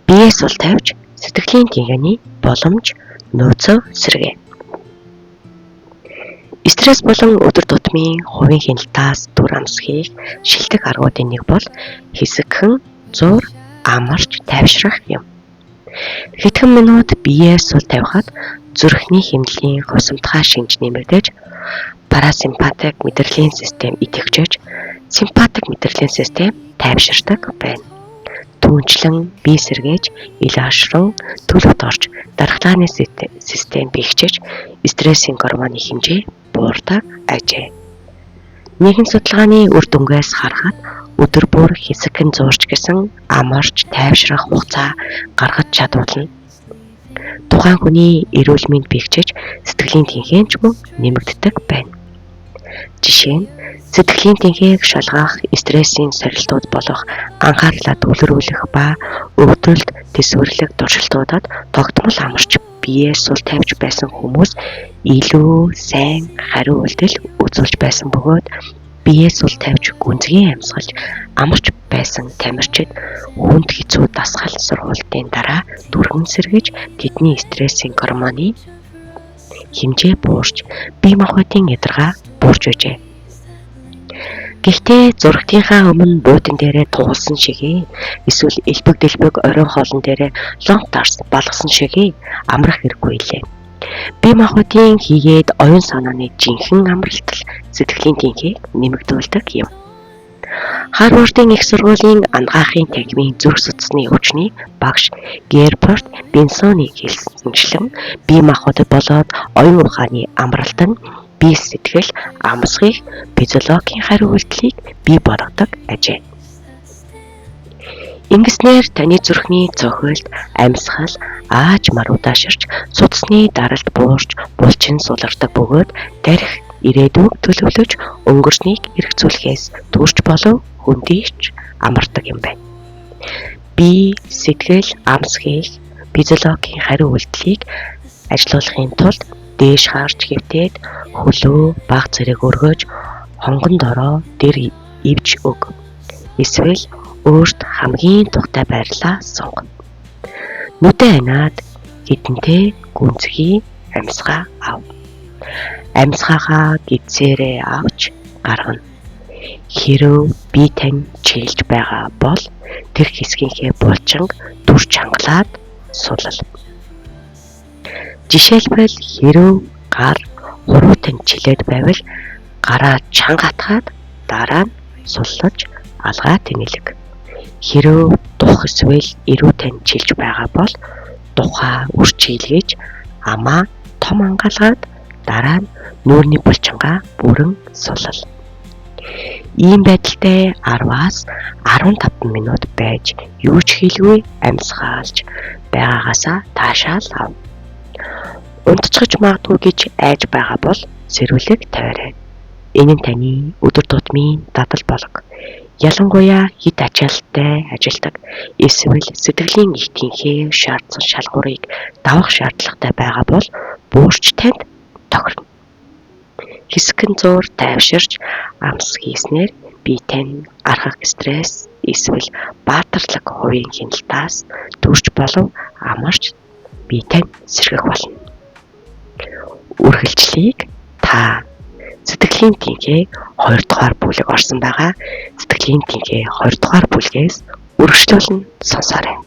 Биеэ сул тавьж сэтгэлийн тэнхээний боломж нөөцөө сэргэе. Стресс болон өдөр тутмын хувийн хяналтаас дүр амсхийг шилдэг аргуудын нэг бол хэсэгхэн зур амарч тайвшрах юм. Хэдхэн минут биеэ сул тавихад зүрхний хэмнэлийн хусамтгай шинж нэмэгдэж, парасимпатик мэдрэлийн систем идэвхжиж, симпатик мэдрэлийн систем тайвширдаг байна. Түүнчлэн бие сэргээж, ил ашран, төлөвт орж, дархлааны систем бэхжиж, стрессийн гормоны хэмжээ буурдаг ажээ. Нэгэн судалгааны үр дүнгээс харахад өдөр бүр хэсэгхэн зуурч гэсэн амарч тайвшрах хугацаа гаргаж чадвал нь тухайн хүний эрүүл мэнд бэхжиж, сэтгэлийн тэнхээч мөн нэмэгддэг байна. Жишээ нь сэтгэлийн тэнхээг шалгах стрессийн сорилтууд болох анхаарлаа төвлөрүүлэх ба өвдөлт төсвөрлөх туршилтуудад тогтмол амарч биеэ сул тавьж байсан хүмүүс илүү сайн хариу үйлдэл үзүүлж байсан бөгөөд биеэ сул тавьж гүнзгий амьсгалж амарч байсан тамирчид хүнд хэцүү дасгал сургалтын дараа дүрхэн сэргэж тэдний стрессийн гормоны хэмжээ буурч бие махбодын ядаргаа буурч өжээ. Гэхдээ зургтынхаа өмнө буутан дээрээ туулсан шигээ эсвэл элбэг дэлбэг оройн хоолн дээрээ лонг тарс балгасан шигээ амрах хэрэггүй лээ. Бие махбодын хийгээд оюун санааны жинхэнэ амралтал сэтгэлийн тэнхээг нэмэгдүүлдэг юм. Харвардын их сургуулийн ангаахын танхимын зүрх судасны өвчний багш Герберт Бенсоны хэлсэнчлэн бие махбодод болоод оюун ухааны амралт нь бие сэтгэл амсгыг физиологийн хариу үйлдэлийг бий болгодог ажээ. Ингэснээр таны зүрхний цохилт, амьсгал, ааж маруудаа ширч, судасны даралт буурч, булчин сулардаг бөгөөд тарих ирээдүйг төлөвлөж өнгөрснийг эргцүүлэхээс төрж болов хөндийч амардаг юм байна. Бие, сэтгэл, амсгийг физиологийн хариу үйлдэлийг ажилуулахын тулд дээш харж хэвтээд хөлөө баг зэрэг өргөж хонгон дороо дэр ивж өг. Эсвэл өөрт хамгийн тухтай байрлаа сунг. Нүдэ анаад хитэнтэй гүнзгий амьсгаа ав. Амьсгаагаа гидсээрээ авч гаргана. Хэрв бие тань чийлж байгаа бол тэр хэсгийнхээ булчинг дүр чангалаад сулал. Жишээлбэл хэрв гар хуруутай чилээд байвал гараа чанга атгаад дараа нь суллаж алгаа тэнэлэг. Хэрв дух эсвэл эрүүтэй чилж байгаа бол тухаа үрчилгээж амаа том ангаалгаад дараа нь нүүрний булчингаа бүрэн сулал. Ийм байдалтай 10-аас 15 минут байж юу ч хийлгүй амьсгалж байгаагаасаа таашаал ав. Унтчихж магадгүй гэж айж байгаа бол сэрүүлэг тавиарай. Энэ нь таны өдөр тутмын дадал болго. Ялангуяа хэд ачаалттай ажилдаг эсвэл сэтгэлийн их тэнхээ шаардсан шалгуурыг давах шаардлагатай байгаа бол буурч танд тохирно. Хэсэгэн зуур тайвширч амс хийснээр бие тань архах стресс эсвэл баатарлаг хувийн хяналтаас төрж болов амарч бие тань сэргэх болно. Үргэлжлэлийг та сэтгэлийн тэнхээ 2 дугаар бүлэг орсон байгаа. Сэтгэлийн тэнхээ 2 дугаар бүлгээс үргэлжлүүлэн сонсоорой.